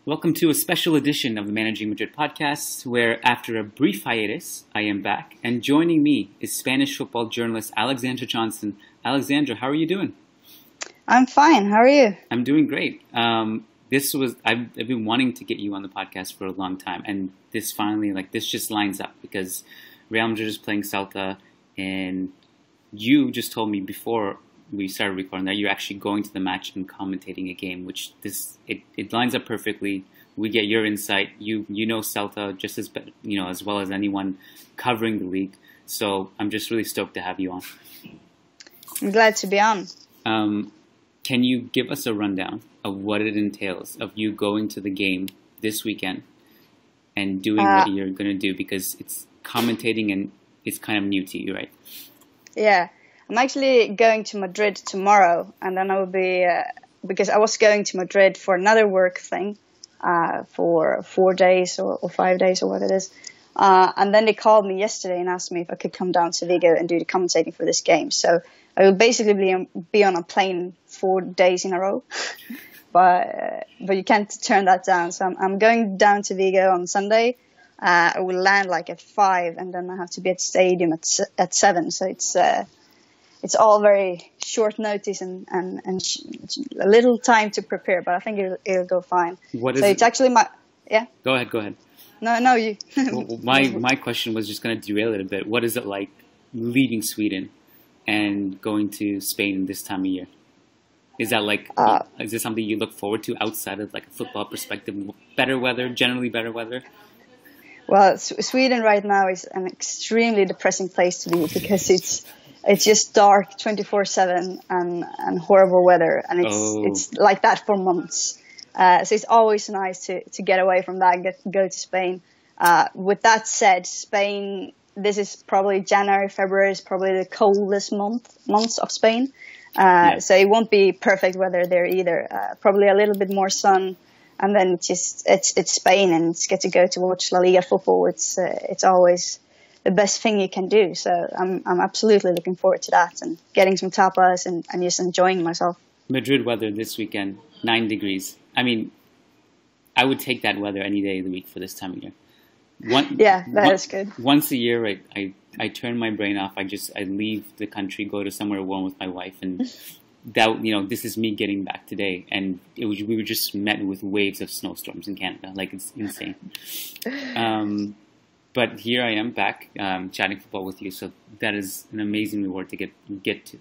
Welcome to a special edition of the Managing Madrid podcast, where after a brief hiatus, I am back, and joining me is Spanish football journalist Alexandra Jonson. Alexandra, how are you doing? I'm fine. How are you? I'm doing great. I've been wanting to get you on the podcast for a long time, and this just lines up because Real Madrid is playing Celta, and you just told me before we started recording that you're actually going to the match and commentating a game, which it lines up perfectly. We get your insight. You know Celta just as well as anyone covering the league. So I'm just really stoked to have you on. I'm glad to be on. Can you give us a rundown of what it entails of you going to the game this weekend and doing what you're going to do? Because it's commentating and it's kind of new to you, right? Yeah. I'm actually going to Madrid tomorrow, and then I will be, because I was going to Madrid for another work thing, for 4 days or 5 days or what it is. And then they called me yesterday and asked me if I could come down to Vigo and do the commentating for this game. So I will basically be on a plane 4 days in a row, but you can't turn that down. So I'm going down to Vigo on Sunday. I will land at 5, and then I have to be at the stadium at 7. So it's all very short notice and a little time to prepare, but I think it'll go fine. It's actually yeah. Go ahead. No, you. Well, my question was just going to derail it a bit. What is it like leaving Sweden and going to Spain this time of year? Is that is this something you look forward to outside of a football perspective? Generally better weather? Well, Sweden right now is an extremely depressing place to be because it's just dark 24/7 and horrible weather, and it's like that for months. So it's always nice to get away from that and go to Spain. With that said, Spain, this is probably January, February is probably the coldest months of Spain. So it won't be perfect weather there either. Probably a little bit more sun, and then it's Spain, and it's get to go to watch La Liga football. It's always the best thing you can do. So I'm absolutely looking forward to that and getting some tapas and just enjoying myself. Madrid weather this weekend, 9 degrees. I mean, I would take that weather any day of the week for this time of year. That is good. Once a year, I turn my brain off. I leave the country, go to somewhere warm with my wife, and this is me getting back today. And we were just met with waves of snowstorms in Canada. It's insane. But here I am back chatting football with you, so that is an amazing reward to get to.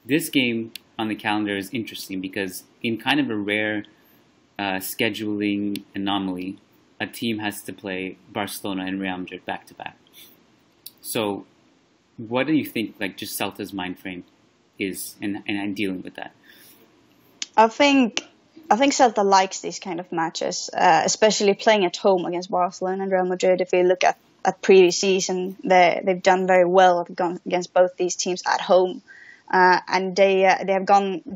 This game on the calendar is interesting because in kind of a rare scheduling anomaly, a team has to play Barcelona and Real Madrid back to back. So what do you think just Celta's mind frame is in dealing with that? I think Celta likes these kind of matches, especially playing at home against Barcelona and Real Madrid. If you look at previous season, they've done very well against both these teams at home, and they have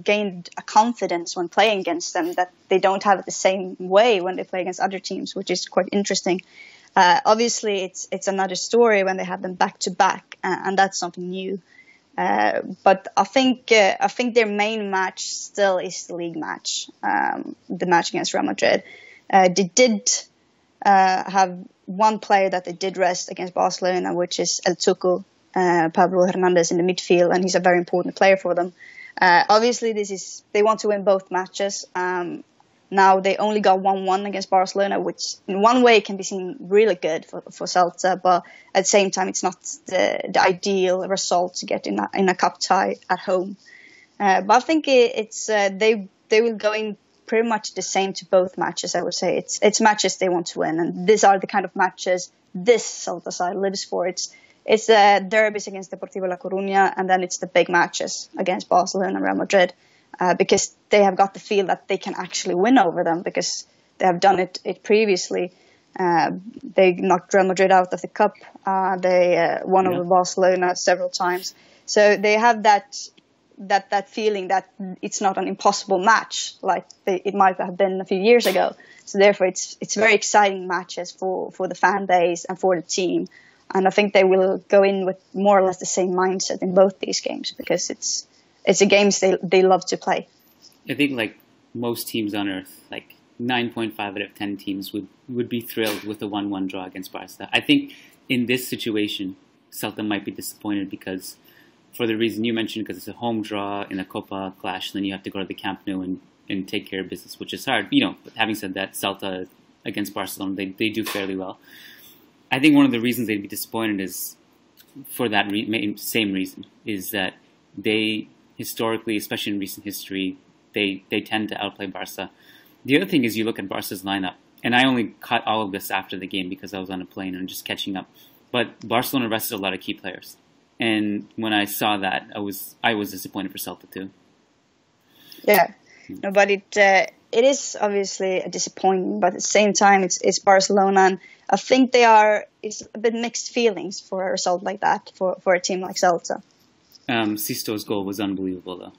gained a confidence when playing against them that they don't have it the same way when they play against other teams, which is quite interesting. Obviously, it's another story when they have them back to back, and that's something new. But I think their main match still is the league match, the match against Real Madrid. They did have one player that they did rest against Barcelona, which is El Tuco, Pablo Hernandez in the midfield, and he's a very important player for them. Obviously, they want to win both matches. Now they only got 1-1 against Barcelona, which in one way can be seen really good for Celta, but at the same time, it's not the ideal result to get in a cup tie at home. But I think they will go in pretty much the same to both matches. I would say it's matches they want to win, and these are the kind of matches this Celta side lives for. It's the derbies against Deportivo La Coruña, and then it's the big matches against Barcelona and Real Madrid. Because they have got the feel that they can actually win over them because they have done it previously. They knocked Real Madrid out of the cup. They won over Barcelona several times. So they have that feeling that it's not an impossible match like it might have been a few years ago. So therefore, it's very exciting matches for the fan base and for the team. And I think they will go in with more or less the same mindset in both these games because it's the games they love to play. I think most teams on earth, 9.5 out of 10 teams would be thrilled with a 1-1 draw against Barca. I think in this situation, Celta might be disappointed because, for the reason you mentioned, because it's a home draw in a Copa clash, and then you have to go to the Camp Nou and take care of business, which is hard. But having said that, Celta against Barcelona, they do fairly well. I think one of the reasons they'd be disappointed is for that same reason, is that they historically, especially in recent history, they tend to outplay Barca. The other thing is you look at Barca's lineup, and I only caught all of this after the game because I was on a plane and just catching up. But Barcelona rested a lot of key players, and when I saw that, I was disappointed for Celta too. Yeah, no, but it is obviously a disappointment, but at the same time, it's Barcelona, and I think it's a bit mixed feelings for a result like that for a team like Celta. Sisto's goal was unbelievable, though.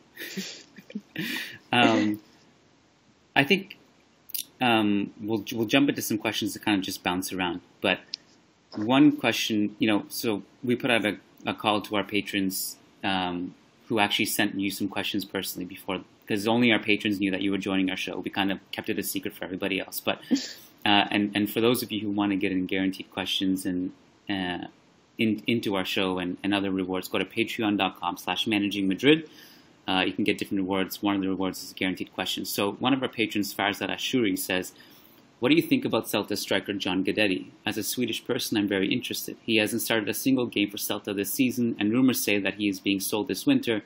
I think we'll jump into some questions that kind of just bounce around. But one question, so we put out a call to our patrons who actually sent you some questions personally before, because only our patrons knew that you were joining our show. We kind of kept it a secret for everybody else. But and for those of you who want to get in guaranteed questions and into our show and other rewards, go to patreon.com/managingmadrid. You can get different rewards. One of the rewards is a guaranteed question. So one of our patrons, Farzad Ashuri, says, "What do you think about Celta striker John Guidetti? As a Swedish person, I'm very interested. He hasn't started a single game for Celta this season, and rumors say that he is being sold this winter.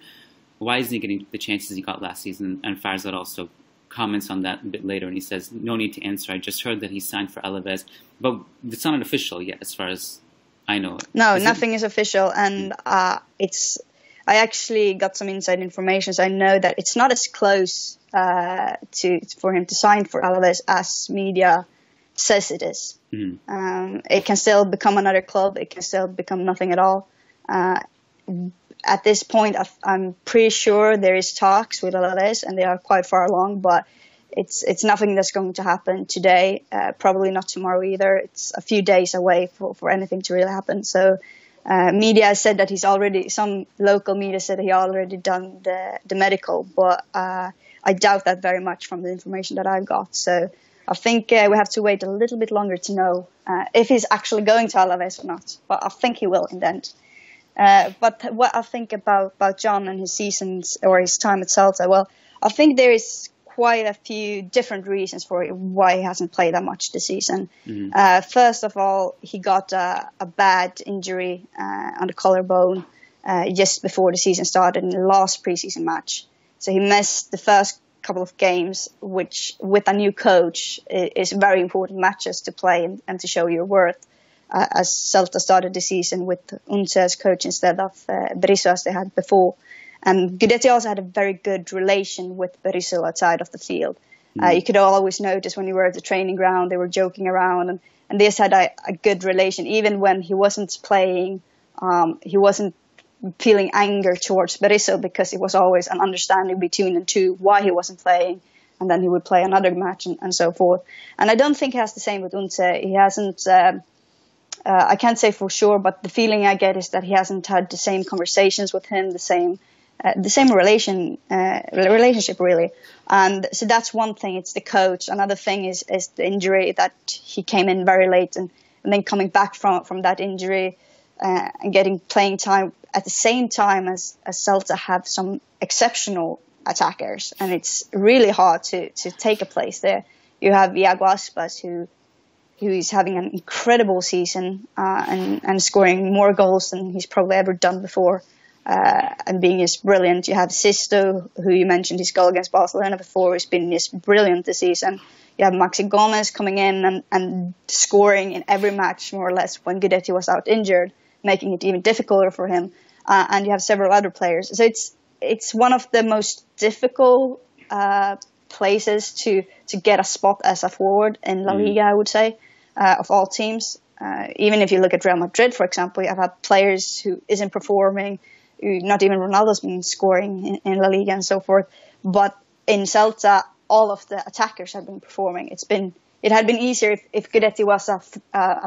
Why isn't he getting the chances he got last season?" And Farzad also comments on that a bit later, and he says, "No need to answer. I just heard that he signed for Alaves, but it's not official yet as far as I know." No, nothing is official, and I actually got some inside information, so I know that it's not as close for him to sign for Alaves as media says it is. Mm-hmm. It can still become another club. It can still become nothing at all. At this point, I'm pretty sure there is talks with Alaves, and they are quite far along, but it's nothing that's going to happen today, probably not tomorrow either. It's a few days away for anything to really happen. So media said that some local media said he already done the medical, but I doubt that very much from the information that I've got. So I think we have to wait a little bit longer to know if he's actually going to Alaves or not. But I think he will in the end. But what I think about John and his seasons or his time at Celta, well, I think there is quite a few different reasons for why he hasn't played that much this season. Mm-hmm. First of all, he got a bad injury on the collarbone just before the season started in the last preseason match. So he missed the first couple of games, which with a new coach is very important matches to play and to show your worth. As Celta started the season with Unce as coach instead of Berizzo as they had before. And Guidetti also had a very good relation with Berizzo outside of the field. You could always notice when you were at the training ground, they were joking around, and they just had a good relation. Even when he wasn't playing, he wasn't feeling anger towards Berizzo because it was always an understanding between the two why he wasn't playing, and then he would play another match and so forth. And I don't think he has the same with Unce. He hasn't... I can't say for sure, but the feeling I get is that he hasn't had the same conversations with him, the same relationship really. And so that's one thing. It's the coach. Another thing is the injury, that he came in very late and then coming back from that injury and getting playing time at the same time as Celta have some exceptional attackers, and it's really hard to take a place there. You have Iago Aspas who is having an incredible season and scoring more goals than he's probably ever done before, and being just brilliant. You have Sisto, who you mentioned his goal against Barcelona before, who's been just brilliant this season. You have Maxi Gomez coming in and scoring in every match, more or less, when Guidetti was out injured, making it even difficult for him. And you have several other players. So it's one of the most difficult places to get a spot as a forward in La Liga, I would say. Of all teams, even if you look at Real Madrid, for example, you have had players who isn't performing, not even Ronaldo's been scoring in La Liga and so forth. But in Celta, all of the attackers have been performing. It had been easier if Guidetti was a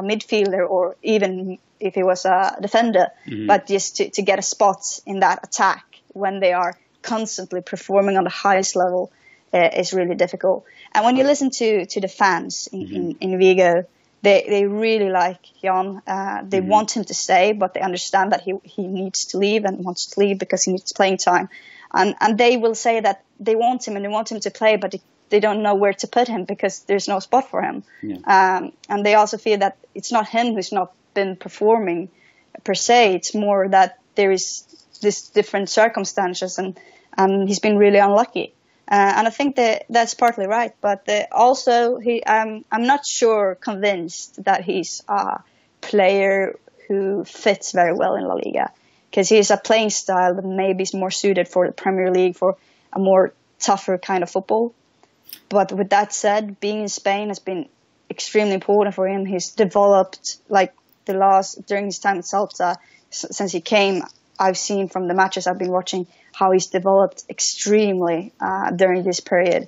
midfielder or even if he was a defender, but just to get a spot in that attack when they are constantly performing on the highest level. is really difficult. And when you listen to the fans in Vigo, they really like Jon. They want him to stay, but they understand that he needs to leave and wants to leave because he needs playing time. And they will say that they want him and they want him to play, but they don't know where to put him because there's no spot for him. Yeah. And they also feel that it's not him who's not been performing per se. It's more that there is this different circumstances and he's been really unlucky. And I think that's partly right. But also, I'm not convinced that he's a player who fits very well in La Liga. Because he's a playing style that maybe is more suited for the Premier League, for a more tougher kind of football. But with that said, being in Spain has been extremely important for him. He's developed, like during his time at Celta, since he came, I've seen from the matches I've been watching how he's developed extremely during this period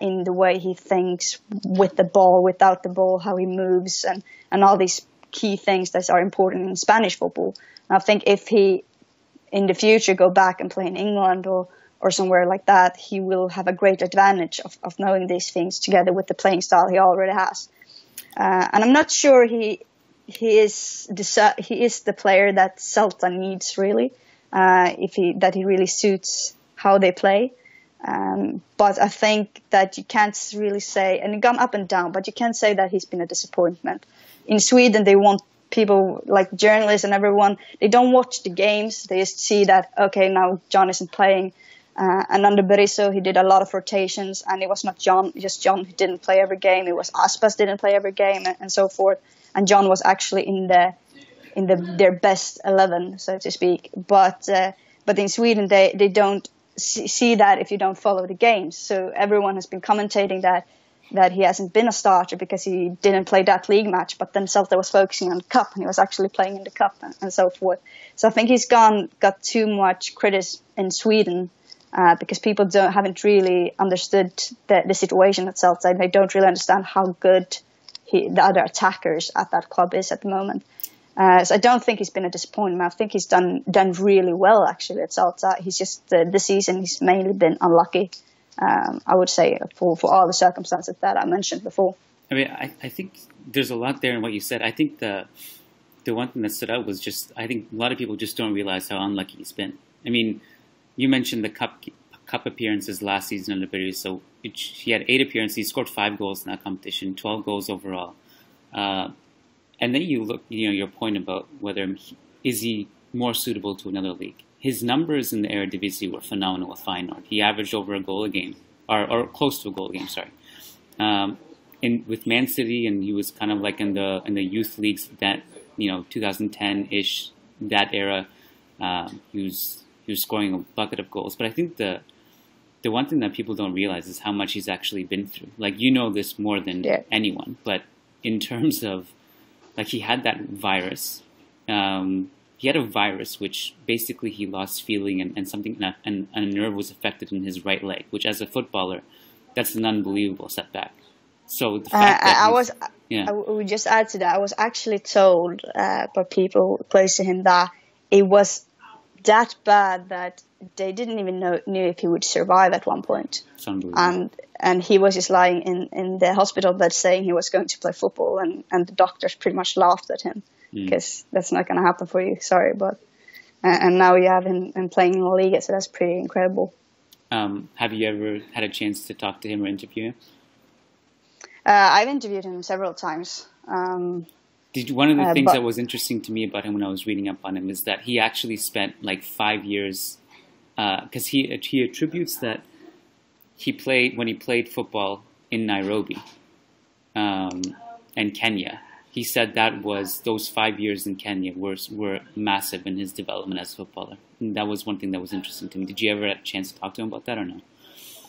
in the way he thinks with the ball, without the ball, how he moves, and all these key things that are important in Spanish football. I think if he, in the future, go back and play in England or somewhere like that, he will have a great advantage of knowing these things together with the playing style he already has. And I'm not sure he is the player that Celta needs really, that he really suits how they play. But I think that you can't really say, and he's gone up and down, but you can't say that he's been a disappointment. In Sweden, they want people like journalists and everyone, they don't watch the games. They just see that, okay, now Jon isn't playing. And under Berizzo, he did a lot of rotations, and it was not Jon who didn't play every game. It was Aspas didn't play every game and so forth. And Jon was actually in their best 11, so to speak. But in Sweden, they don't see that if you don't follow the games. So everyone has been commentating that he hasn't been a starter because he didn't play that league match, but then Celta was focusing on the cup and he was actually playing in the cup and so forth. So I think he's got too much criticism in Sweden because people haven't really understood the situation at Celta, and they don't really understand how good the other attackers at that club is at the moment. So I don't think he's been a disappointment. I think he's done really well actually at Celta. He's just this season he's mainly been unlucky. I would say for all the circumstances that I mentioned before. I mean, I think there's a lot there in what you said. I think the one thing that stood out was just, I think a lot of people just don't realize how unlucky he's been. I mean, you mentioned the cup appearances last season under Berizzo. He had 8 appearances. He scored 5 goals in that competition, 12 goals overall. And then you look, your point about whether is he more suitable to another league. His numbers in the Eredivisie were phenomenal with Feyenoord. He averaged over a goal a game, or close to a goal a game. Sorry. With Man City, and he was kind of like in the youth leagues that 2010-ish, that era. He was scoring a bucket of goals. But I think the one thing that people don't realize is how much he's actually been through. Like, this more than anyone. But in terms of, like, he had that virus. He had a virus which basically he lost feeling and something, and a nerve was affected in his right leg, which as a footballer, that's an unbelievable setback. So the fact that I would just add to that. I was actually told by people close to him that it was that bad that they didn't even knew if he would survive at one point. It's unbelievable. And he was just lying in the hospital bed saying he was going to play football, and the doctors pretty much laughed at him. Because that's not going to happen for you, sorry, but and now you have him playing in La Liga, so that's pretty incredible. Have you ever had a chance to talk to him or interview him? I've interviewed him several times. One of the things that was interesting to me about him when I was reading up on him is that he actually spent like 5 years, because he attributes that when he played football in Nairobi and Kenya. He said that those 5 years in Kenya were massive in his development as a footballer. And that was one thing that was interesting to me. Did you ever have a chance to talk to him about that or no?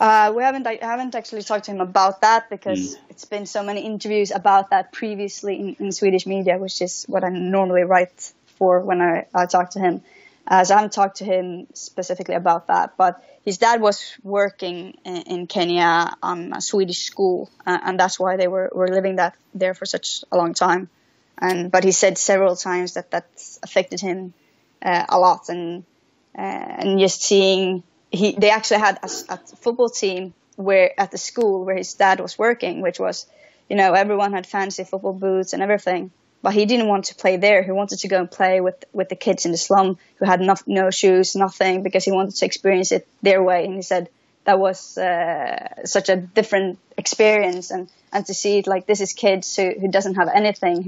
I haven't actually talked to him about that because it's been so many interviews about that previously in Swedish media, which is what I normally write for when I talk to him. So I haven't talked to him specifically about that. But his dad was working in Kenya on a Swedish school, and that's why they were living there for such a long time. But he said several times that affected him a lot, and just seeing they actually had a football team where at the school where his dad was working, which was, everyone had fancy football boots and everything. But he didn't want to play there. He wanted to go and play with the kids in the slum who had no shoes, nothing, because he wanted to experience it their way. And he said that was such a different experience. And to see it like this is kids who doesn't have anything,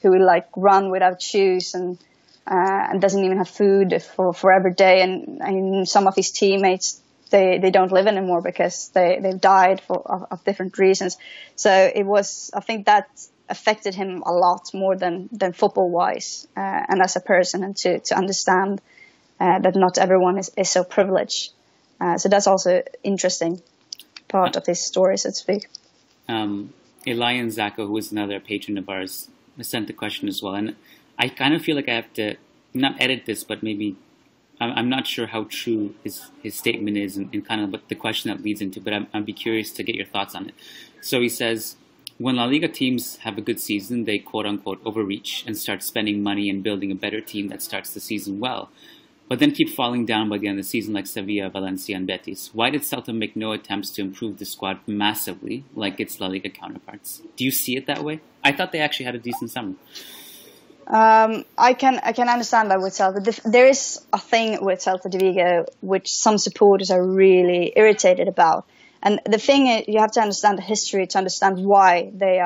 who like run without shoes and doesn't even have food for every day. And some of his teammates, they don't live anymore because they've died of different reasons. So I think that affected him a lot more than football wise, and as a person, and to understand that not everyone is so privileged. So that's also interesting part of this story, so to speak. Elian Zacco, who is another patron of ours, sent the question as well. And I kind of feel like I have to not edit this, but maybe I'm not sure how true his statement is and kind of what the question that leads into, but I'd be curious to get your thoughts on it. So he says, when La Liga teams have a good season, they quote-unquote overreach and start spending money and building a better team that starts the season well, but then keep falling down by the end of the season like Sevilla, Valencia, and Betis. Why did Celta make no attempts to improve the squad massively like its La Liga counterparts? Do you see it that way? I thought they actually had a decent summer. I can understand that with Celta. There is a thing with Celta de Vigo which some supporters are really irritated about. And the thing is, you have to understand the history to understand why they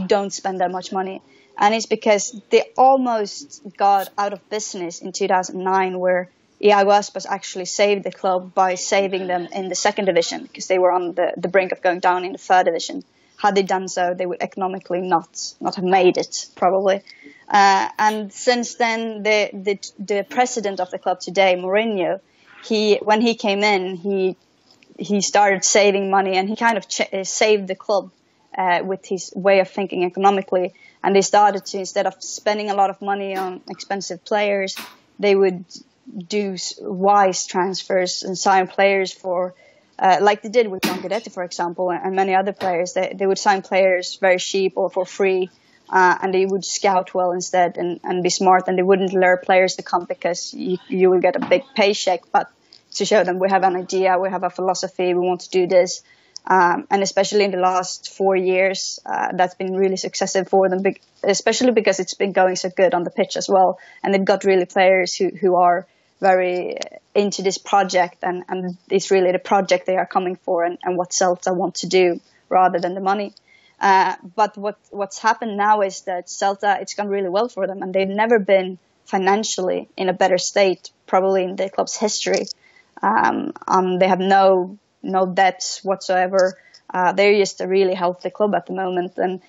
don't spend that much money. And it's because they almost got out of business in 2009, where Iago Aspas actually saved the club by saving them in the second division, because they were on the brink of going down in the third division. Had they done so, they would economically not have made it, probably. And since then, the president of the club today, Mourinho, when he came in, he started saving money, and he kind of saved the club with his way of thinking economically. And they started to, instead of spending a lot of money on expensive players, they would do wise transfers and sign players for, like they did with Guidetti, for example, and many other players. They would sign players very cheap or for free, and they would scout well instead and be smart. And they wouldn't lure players to come because you will get a big paycheck, but to show them we have an idea, we have a philosophy, we want to do this. And especially in the last 4 years, that's been really successful for them, especially because it's been going so good on the pitch as well. And they've got really players who are very into this project, and it's really the project they are coming for and what Celta want to do rather than the money. But what's happened now is that Celta, it's gone really well for them, and they've never been financially in a better state, probably in the club's history. They have no debts whatsoever. They're just a really healthy club at the moment, and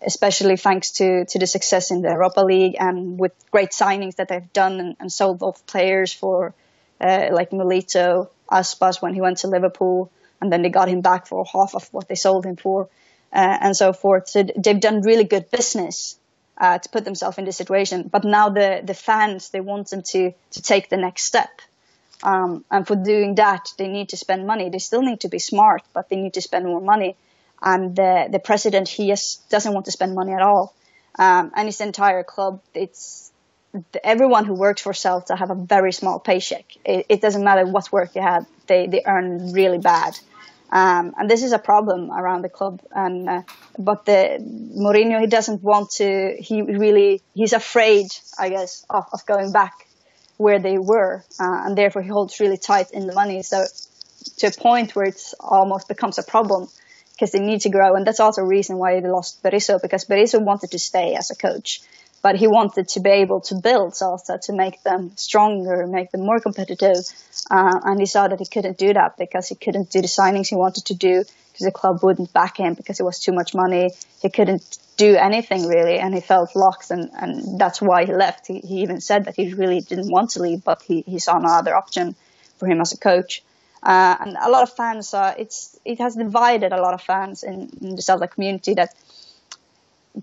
especially thanks to the success in the Europa League and with great signings that they've done and sold off players for like Milito, Aspas when he went to Liverpool, and then they got him back for half of what they sold him for, and so forth. So they've done really good business to put themselves in this situation. But now the fans, they want them to take the next step. And for doing that, they need to spend money. They still need to be smart, but they need to spend more money. And the president, he just doesn't want to spend money at all. And his entire club, everyone who works for Celta have a very small paycheck. It doesn't matter what work you have, they earn really bad. And this is a problem around the club. But Mourinho, he doesn't want to. He's afraid, I guess, of going back where they were, and therefore he holds really tight in the money. So to a point where it's almost becomes a problem because they need to grow. And that's also a reason why they lost Berizzo, because Berizzo wanted to stay as a coach, but he wanted to be able to build Celta to make them stronger, make them more competitive. And he saw that he couldn't do that because he couldn't do the signings he wanted to do because the club wouldn't back him because it was too much money. He couldn't do anything really, and he felt locked, and that's why he left. He even said that he really didn't want to leave, but he saw no other option for him as a coach. And a lot of fans, it has divided a lot of fans in the Celta community, that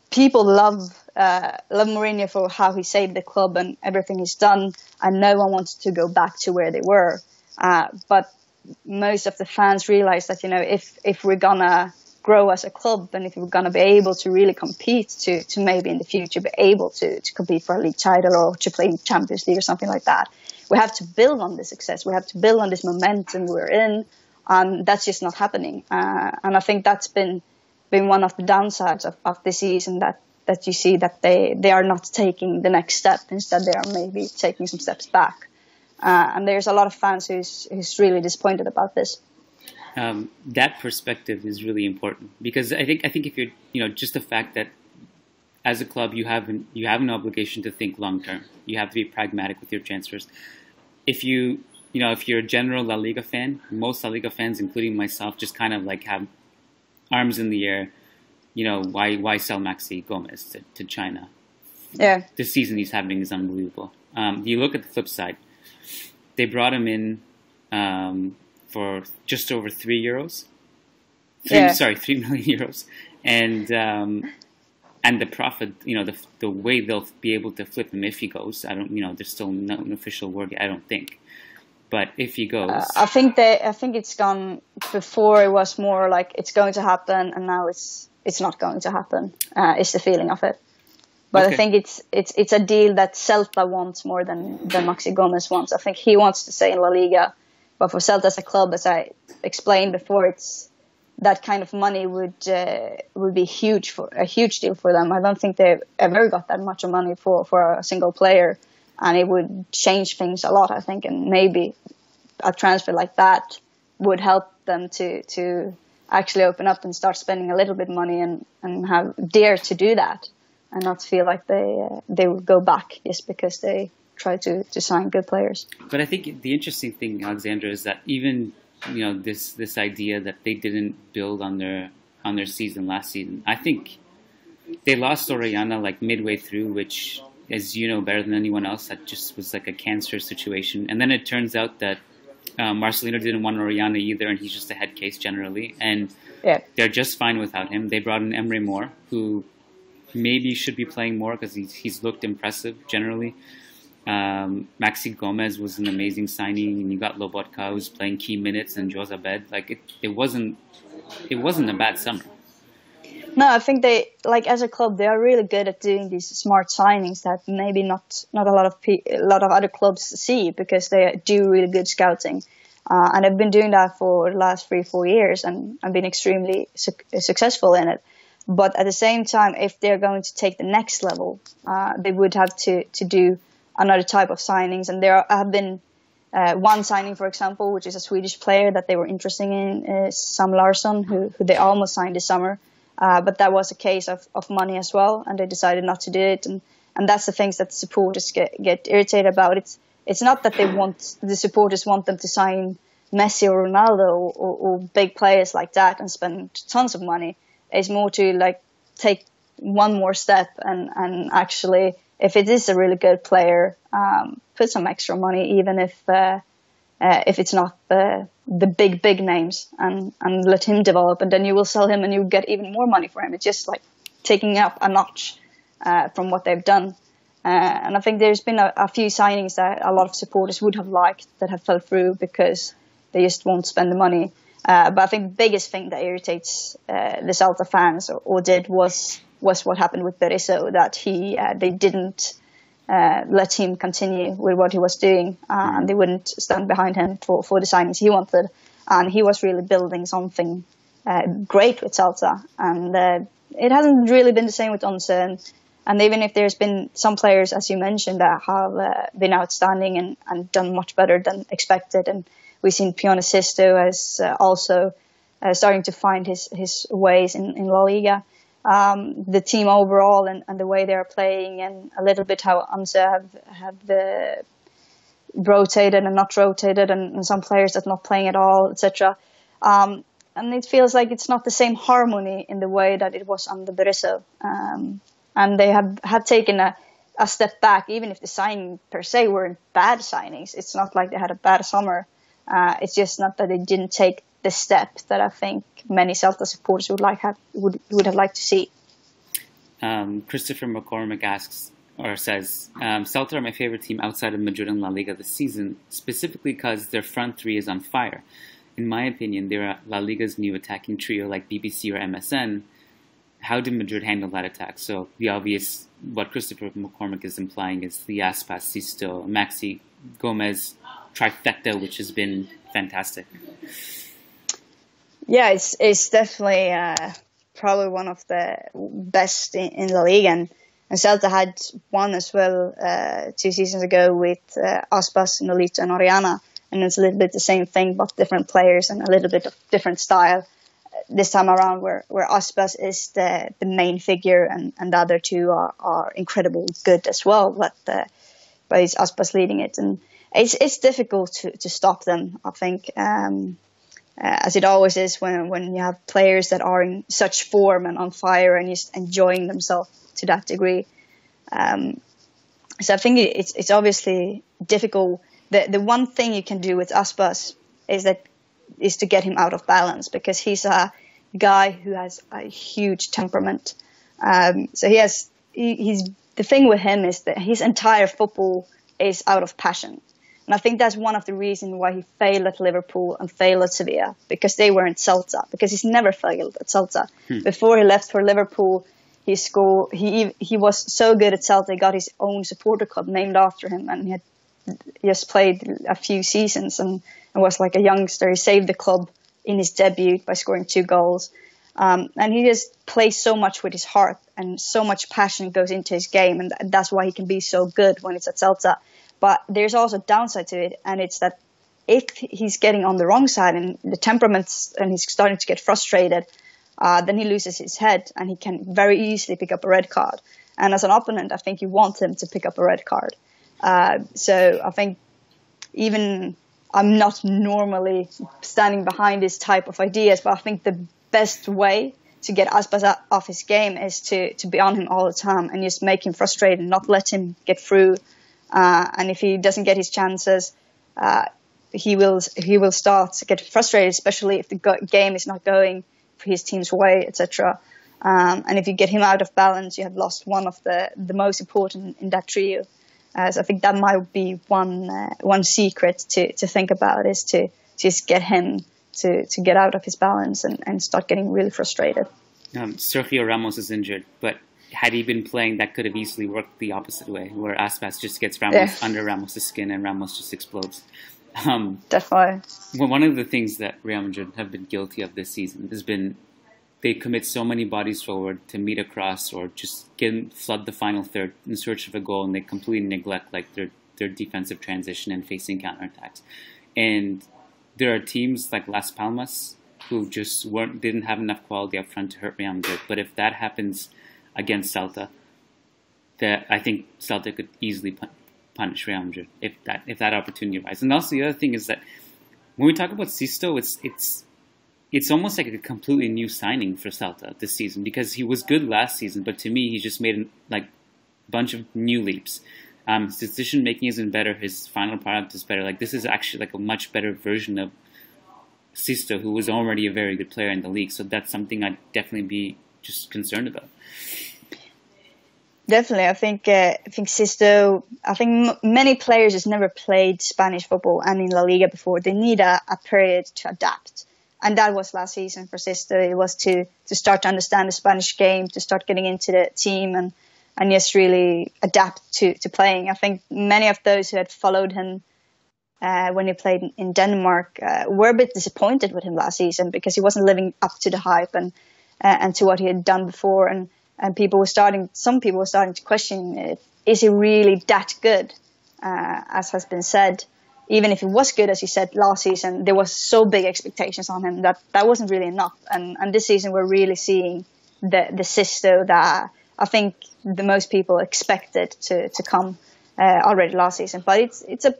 people love Mourinho for how he saved the club and everything he's done, and no one wants to go back to where they were. But most of the fans realize that, if we're gonna grow as a club, and if we're gonna be able to really compete to maybe in the future be able to compete for a league title or to play in Champions League or something like that, we have to build on this success. We have to build on this momentum we're in, and that's just not happening. And I think that's been one of the downsides of the season, that you see that they are not taking the next step. Instead, they are maybe taking some steps back. And there's a lot of fans who's really disappointed about this. That perspective is really important, because I think if you're, just the fact that as a club you have an obligation to think long term. You have to be pragmatic with your transfers. If if you're a general La Liga fan, most La Liga fans, including myself, just kind of like have arms in the air. Why sell Maxi Gomez to China? Yeah. This season he's having is unbelievable. You look at the flip side. They brought him in for just over €3. 3 million euros. And the profit, the way they'll be able to flip him if he goes, there's still no official word, I don't think. But if he goes, I think it's gone. Before it was more like it's going to happen, and now it's not going to happen. It's the feeling of it. But okay. I think it's a deal that Celta wants more than Maxi Gomez wants. I think he wants to stay in La Liga, but for Celta as a club, as I explained before, it's that kind of money would be a huge deal for them. I don't think they've ever got that much money for a single player, and it would change things a lot, I think. And maybe a transfer like that would help them to actually open up and start spending a little bit of money and dare to do that, and not feel like they would go back just because they try to sign good players. But I think the interesting thing, Alexandra, is that even this idea that they didn't build on their season last season. I think they lost Orellana like midway through, which, as you know better than anyone else, that just was like a cancer situation. And then it turns out that Marcelino didn't want Orellana either, and he's just a head case generally. And they're just fine without him. They brought in Emre Mor, who maybe should be playing more because he's looked impressive generally. Maxi Gomez was an amazing signing, and you got Lobotka, who's playing key minutes, and Josabed. Like it wasn't a bad summer. No, I think they, like, as a club, they are really good at doing these smart signings that maybe not a lot of other clubs see, because they do really good scouting, and they've been doing that for the last 3-4 years and been extremely successful in it. But at the same time, if they're going to take the next level, they would have to do another type of signings. And there have been one signing, for example, which is a Swedish player that they were interested in, Sam Larsson, who they almost signed this summer. But that was a case of money as well, and they decided not to do it. And that's the things that the supporters get irritated about. It's not that the supporters want them to sign Messi or Ronaldo or big players like that and spend tons of money. It's more to like take one more step and actually, if it is a really good player, put some extra money, even if it's not the big names, and let him develop, and then you will sell him and you get even more money for him. It's just like taking up a notch from what they've done. And I think there's been a few signings that a lot of supporters would have liked that have fell through because they just won't spend the money. But I think the biggest thing that irritates the Celta fans or did was what happened with Berizzo, that they didn't let him continue with what he was doing, and they wouldn't stand behind him for the signings he wanted. And he was really building something great with Celta, and it hasn't really been the same with Jonson. And even if there's been some players, as you mentioned, that have been outstanding and done much better than expected, and we've seen Sisto as also starting to find his ways in La Liga. The team overall and the way they're playing, and a little bit how Anse have rotated and not rotated, and some players that not playing at all, etc. And it feels like it's not the same harmony in the way that it was under Berizzo. And they have taken a step back, even if the signing per se weren't bad signings. It's not like they had a bad summer. It's just not that they didn't take the step that I think many Celta supporters would have liked to see. Christopher McCormick says, Celta are my favorite team outside of Madrid and La Liga this season, specifically because their front three is on fire. In my opinion, they're La Liga's new attacking trio like BBC or MSN. How did Madrid handle that attack? So the obvious, what Christopher McCormick is implying, is the Aspas-Sisto, Maxi Gomez trifecta, which has been fantastic. Yeah, it's definitely probably one of the best in the league, and Celta had one as well 2 seasons ago with Aspas, Nolito, and Oriana, and it's a little bit the same thing, but different players and a little bit of different style. This time around, where Aspas is the main figure, and the other two are incredible good as well, but it's Aspas leading it, and it's difficult to stop them, I think. As it always is when you have players that are in such form and on fire and just enjoying themselves to that degree. So I think it's obviously difficult. The one thing you can do with Aspas is to get him out of balance, because he's a guy who has a huge temperament. So he's the thing with him is that his entire football is out of passion. And I think that's one of the reasons why he failed at Liverpool and failed at Sevilla, because they weren't Celta, because he's never failed at Celta. Before he left for Liverpool, he was so good at Celta, he got his own supporter club named after him, and he had just played a few seasons and was like a youngster. He saved the club in his debut by scoring 2 goals. And he just plays so much with his heart, and so much passion goes into his game, and that's why he can be so good when it's at Celta. But there's also a downside to it, and it's that if he's getting on the wrong side and the temperaments, and he's starting to get frustrated, then he loses his head, and he can very easily pick up a red card. And as an opponent, I think you want him to pick up a red card. So I think even I'm not normally standing behind this type of ideas, but I think the best way to get Aspas off his game is to be on him all the time and just make him frustrated and not let him get through. And if he doesn't get his chances, he will start to get frustrated, especially if the game is not going for his team's way, etc. And if you get him out of balance, you have lost one of the most important in that trio. So I think that might be one secret to think about, is to just get him to get out of his balance and start getting really frustrated. Sergio Ramos is injured, but had he been playing, that could have easily worked the opposite way, where Aspas just gets Ramos under Ramos' skin and Ramos just explodes. Definitely. Well, one of the things that Real Madrid have been guilty of this season has been they commit so many bodies forward to meet a cross or just flood the final third in search of a goal, and they completely neglect like their defensive transition and facing counterattacks. And there are teams like Las Palmas who just didn't have enough quality up front to hurt Real Madrid. But if that happens against Celta, I think Celta could easily punish Real Madrid if that opportunity arises. And also the other thing is that when we talk about Sisto, it's almost like a completely new signing for Celta this season, because he was good last season, but to me he just made like a bunch of new leaps. His decision making isn't better. His final product is better. Like, this is actually like a much better version of Sisto, who was already a very good player in the league. So that's something I'd definitely be just concerned about. Definitely, I think Sisto. I think many players just never played Spanish football and in La Liga before. They need a period to adapt, and that was last season for Sisto. It was to start to understand the Spanish game, to start getting into the team, and just really adapt to playing. I think many of those who had followed him when he played in Denmark were a bit disappointed with him last season, because he wasn't living up to the hype and to what he had done before. And some people were starting to question, is he really that good? As has been said, even if he was good, as you said, last season, there was so big expectations on him that wasn't really enough. And this season we're really seeing the Sisto that I think the most people expected to come already last season. But it's a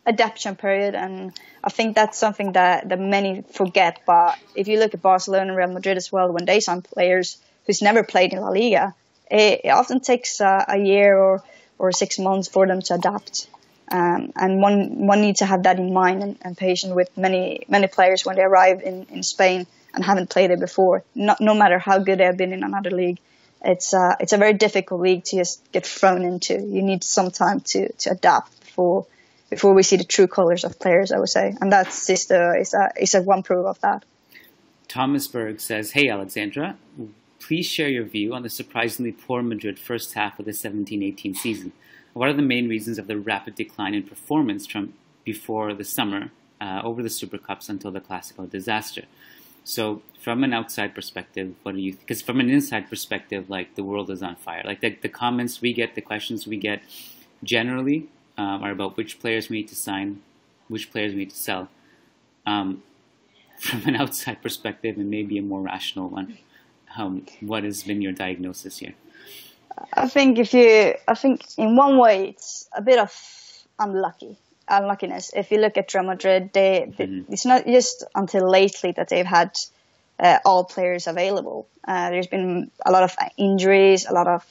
adaptation period, and I think that's something that many forget. But if you look at Barcelona and Real Madrid as well, when they sign players who's never played in La Liga, it often takes a year or 6 months for them to adapt. And one needs to have that in mind and patient with many players when they arrive in Spain and haven't played it before. No matter how good they have been in another league, it's a very difficult league to just get thrown into. You need some time to adapt before we see the true colors of players, I would say. And that's Sisto is a one proof of that. Thomas Berg says, "Hey Alexandra, please share your view on the surprisingly poor Madrid first half of the 17-18 season. What are the main reasons of the rapid decline in performance from before the summer over the Super Cups until the Clásico disaster? So from an outside perspective, what do you? Because from an inside perspective, like the world is on fire. Like the comments we get, the questions we get, generally are about which players we need to sign, which players we need to sell. From an outside perspective, and maybe a more rational one, what has been your diagnosis here? I think in one way it's a bit of unluckiness. If you look at Real Madrid, it's not just until lately that they've had all players available. There's been a lot of injuries, a lot of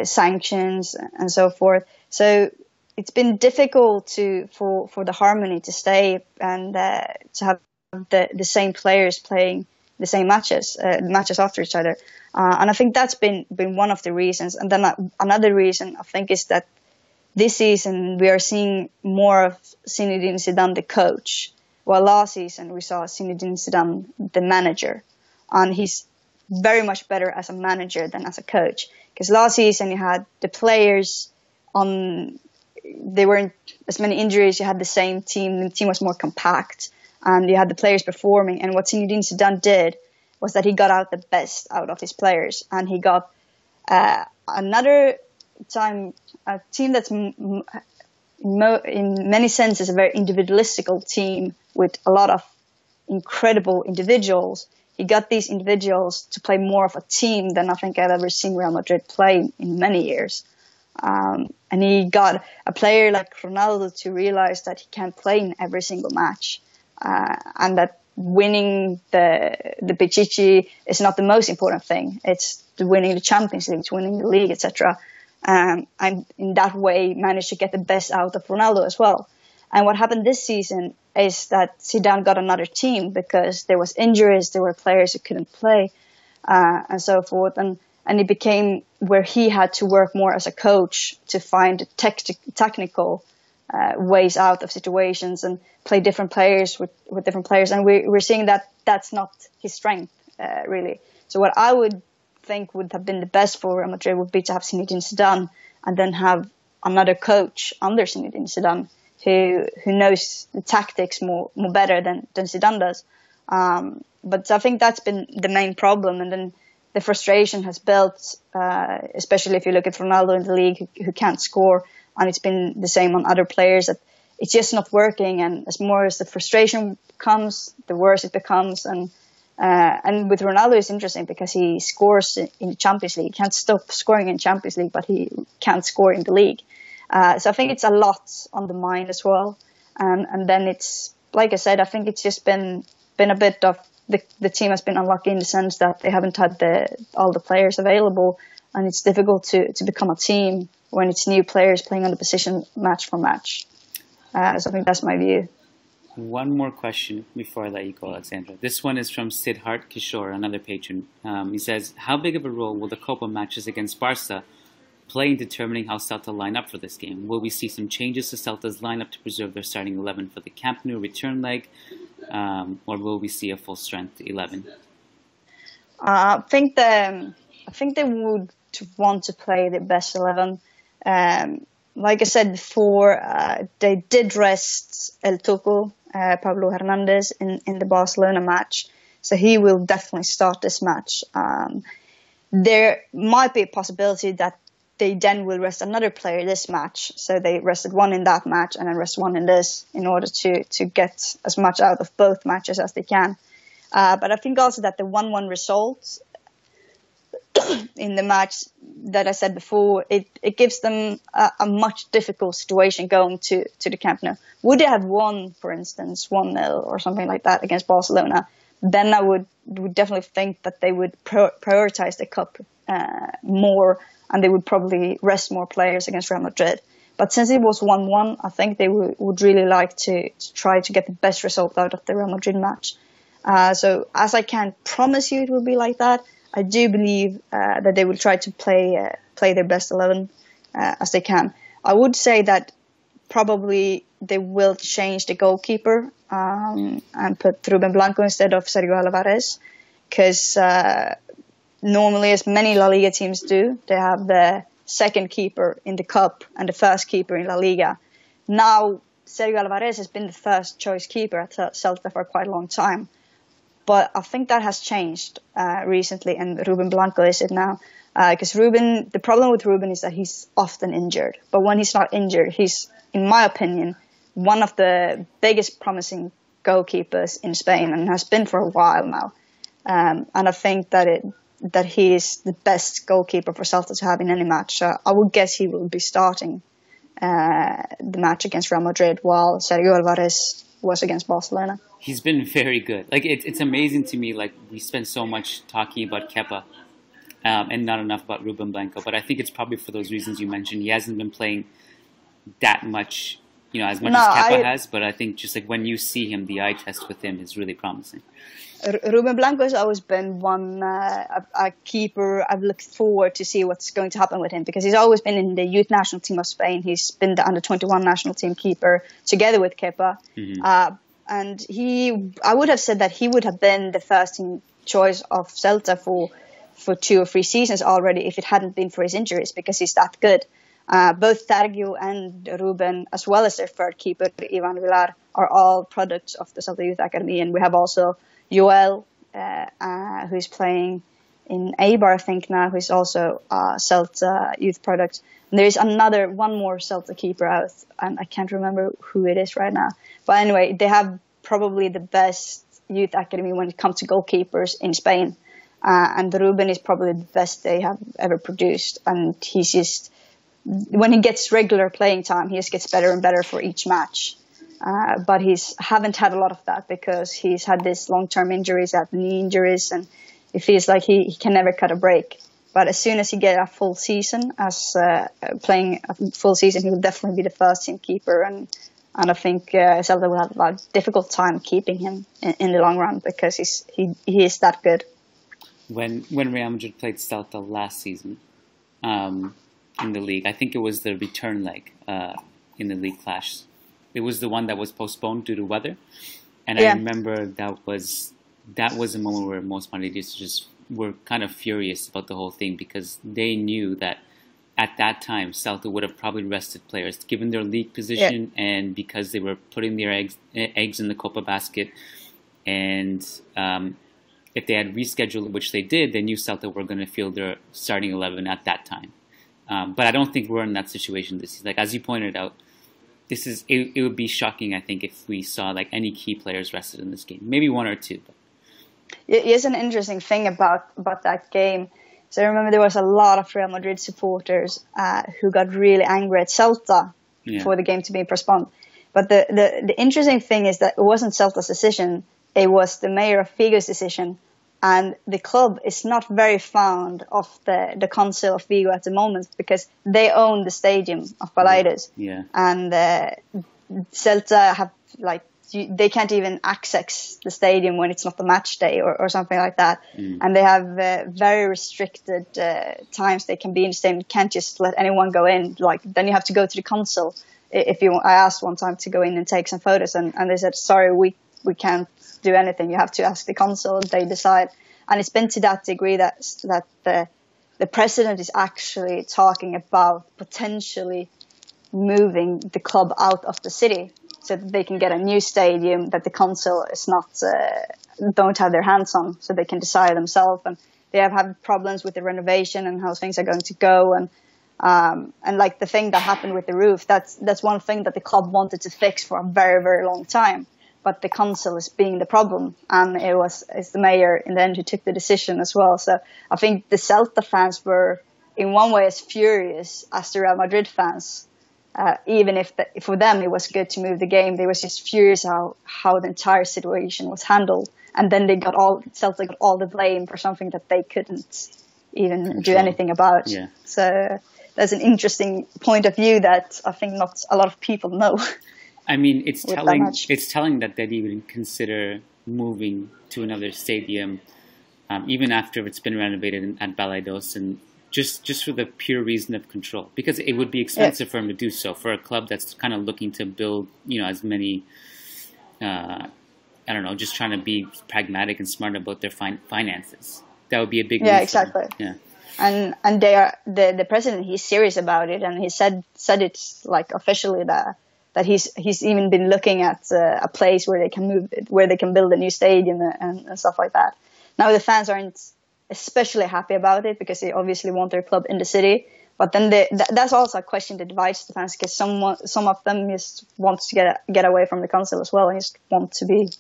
sanctions, and so forth. So it's been difficult for the harmony to stay and to have the same players playing the same matches after each other. And I think that's been one of the reasons. And then another reason I think is that this season we are seeing more of Zinedine Zidane, the coach, while last season we saw Zinedine Zidane, the manager. And he's very much better as a manager than as a coach. Because last season you had the players there weren't as many injuries, you had the same team, the team was more compact, and you had the players performing. And what Zinedine Zidane did was that he got out the best out of his players, and he got another time a team that's in many senses a very individualistical team with a lot of incredible individuals. He got these individuals to play more of a team than I think I've ever seen Real Madrid play in many years. And he got a player like Ronaldo to realize that he can't play in every single match, and that winning the Pichichi is not the most important thing. It's winning the Champions League, it's winning the league, etc. And in that way managed to get the best out of Ronaldo as well. And what happened this season is that Zidane got another team because there was injuries, there were players who couldn't play, and so forth. And it became where he had to work more as a coach to find technical ways out of situations and play different players with different players. And we're seeing that that's not his strength, really. So what I would think would have been the best for Real Madrid would be to have Zinedine Zidane and then have another coach under Zinedine Zidane who knows the tactics more better than Zidane does. But I think that's been the main problem. And then the frustration has built, especially if you look at Ronaldo in the league who can't score, and it's been the same on other players, that it's just not working. And as more as the frustration comes, the worse it becomes. And with Ronaldo, it's interesting because he scores in the Champions League. He can't stop scoring in Champions League, but he can't score in the league. So I think it's a lot on the mind as well. And then it's, like I said, I think it's just been a bit of the team has been unlucky in the sense that they haven't had all the players available, and it's difficult to become a team when it's new players playing on the position match for match. So I think that's my view. One more question before I let you go, Alexandra. This one is from Siddharth Kishore, another patron. He says, how big of a role will the Copa matches against Barca play in determining how Celta line up for this game? Will we see some changes to Celta's lineup to preserve their starting 11 for the Camp Nou return leg? Or will we see a full strength 11? I think they would want to play the best 11. Like I said before, they did rest El Tuco, Pablo Hernandez in the Barcelona match, so he will definitely start this match. There might be a possibility that they then will rest another player this match. So they rested one in that match and then rest one in this in order to get as much out of both matches as they can. But I think also that the 1-1 result in the match that I said before, it gives them a much difficult situation going to the Camp Nou. Would they have won, for instance, 1-0 or something like that against Barcelona, then I would definitely think that they would prioritize the cup more, and they would probably rest more players against Real Madrid. But since it was 1-1, I think they would really like to try to get the best result out of the Real Madrid match. So as I can't promise you it will be like that, I do believe that they will try to play their best 11 as they can. I would say that probably they will change the goalkeeper and put Ruben Blanco instead of Sergio Alvarez, because normally, as many La Liga teams do, they have the second keeper in the cup and the first keeper in La Liga. Now, Sergio Alvarez has been the first choice keeper at Celta for quite a long time. but I think that has changed recently, and Ruben Blanco is it now. Because the problem with Ruben is that he's often injured. But when he's not injured, he's, in my opinion, one of the biggest promising goalkeepers in Spain, and has been for a while now. And I think that he is the best goalkeeper for Celta to have in any match. So I would guess he will be starting the match against Real Madrid, while Sergio Alvarez was against Barcelona. He's been very good. Like it's amazing to me. Like we spend so much talking about Kepa. And not enough about Ruben Blanco. But I think it's probably for those reasons you mentioned. He hasn't been playing that much, as much as Kepa has. But I think just like when you see him, the eye test with him is really promising. Ruben Blanco has always been a keeper I've looked forward to see what's going to happen with him, because he's always been in the youth national team of Spain. He's been the under-21 national team keeper together with Kepa. Mm-hmm. And I would have said that he would have been the first team choice of Celta for 2 or 3 seasons already if it hadn't been for his injuries, because he's that good. Both Sergio and Ruben, as well as their third keeper, Ivan Villar, are all products of the Celta Youth Academy. And we have also Joel, who's playing in Eibar, I think now, who's also a Celta Youth product. And there is one more Celta keeper out, and I can't remember who it is right now. But anyway, they have probably the best youth academy when it comes to goalkeepers in Spain. And Ruben is probably the best they have ever produced. And he's just, when he gets regular playing time, he just gets better and better for each match. But haven't had a lot of that because he's had these long-term injuries, knee injuries, and it feels like he can never cut a break. But as soon as he gets a full season, playing a full season, he will definitely be the first team keeper. And I think Celta will have a difficult time keeping him in the long run, because he is that good. When Real Madrid played Celta last season in the league, I think it was the return leg in the league clash. It was the one that was postponed due to weather, and I remember that was a moment where most Madridistas just were kind of furious about the whole thing, because they knew that at that time Celta would have probably rested players given their league position and because they were putting their eggs in the Copa basket, and if they had rescheduled, which they did, they knew Celta were going to field their starting 11 at that time. But I don't think we're in that situation this season. Like as you pointed out, it would be shocking, I think, if we saw like any key players rested in this game. Maybe 1 or 2. But. Here's an interesting thing about that game. So I remember there was a lot of Real Madrid supporters who got really angry at Celta for the game to be postponed. But the interesting thing is that it wasn't Celta's decision. It was the mayor of Vigo's decision. And the club is not very fond of the council of Vigo at the moment, because they own the stadium of Balaidos. Yeah. And Celta have, they can't even access the stadium when it's not the match day or something like that. Mm. And they have very restricted times they can be in the stadium. You can't just let anyone go in. Then you have to go to the council. I asked one time to go in and take some photos, and they said, sorry, we can't do anything. You have to ask the council, and they decide. And it's been to that degree that the president is actually talking about potentially moving the club out of the city so that they can get a new stadium that the council is not don't have their hands on, so they can decide themselves. And they have had problems with the renovation and how things are going to go. And like the thing that happened with the roof, that's one thing that the club wanted to fix for a very, very long time. But the council is being the problem, and it's the mayor in the end who took the decision as well. So I think the Celta fans were, in one way, as furious as the Real Madrid fans. Even if for them it was good to move the game, they were just furious how the entire situation was handled. And then Celta got all the blame for something that they couldn't even do anything about. Yeah. So that's an interesting point of view that I think not a lot of people know. I mean, it's telling that they'd even consider moving to another stadium, even after it's been renovated at Balaidos, and just for the pure reason of control, because it would be expensive for them to do so. For a club that's kind of looking to build, as many, just trying to be pragmatic and smart about their finances. That would be a big move. Yeah, exactly. Yeah. And they are the president. He's serious about it, and he said it's like officially that that he's even been looking at a place where they can build a new stadium and stuff like that. Now the fans aren't especially happy about it because they obviously want their club in the city. But then that's also a question that divides the fans, because some of them just want to get away from the council as well and just want to be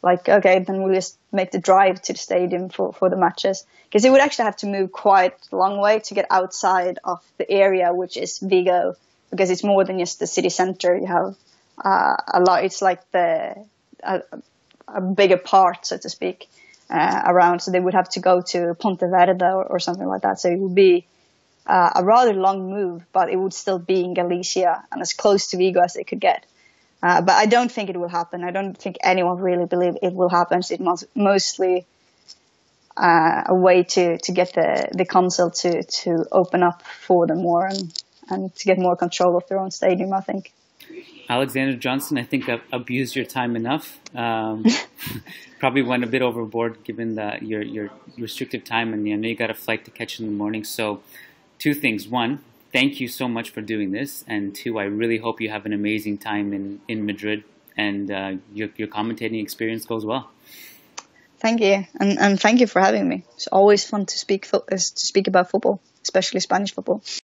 like, okay, then we'll just make the drive to the stadium for the matches. Because it would actually have to move quite a long way to get outside of the area, which is Vigo, because it's more than just the city center. You have a lot. It's like a bigger part, so to speak, around. So they would have to go to Pontevedra or something like that. So it would be a rather long move, but it would still be in Galicia and as close to Vigo as they could get. But I don't think it will happen. I don't think anyone really believes it will happen. So it's mostly a way to get the council to open up for them more and to get more control of their own stadium, I think. Alexandra Jonson, I think I've abused your time enough. Probably went a bit overboard given your restrictive time, and I know you got a flight to catch in the morning. So 2 things. 1, thank you so much for doing this. And 2, I really hope you have an amazing time in Madrid and your commentating experience goes well. Thank you. And thank you for having me. It's always fun to speak about football, especially Spanish football.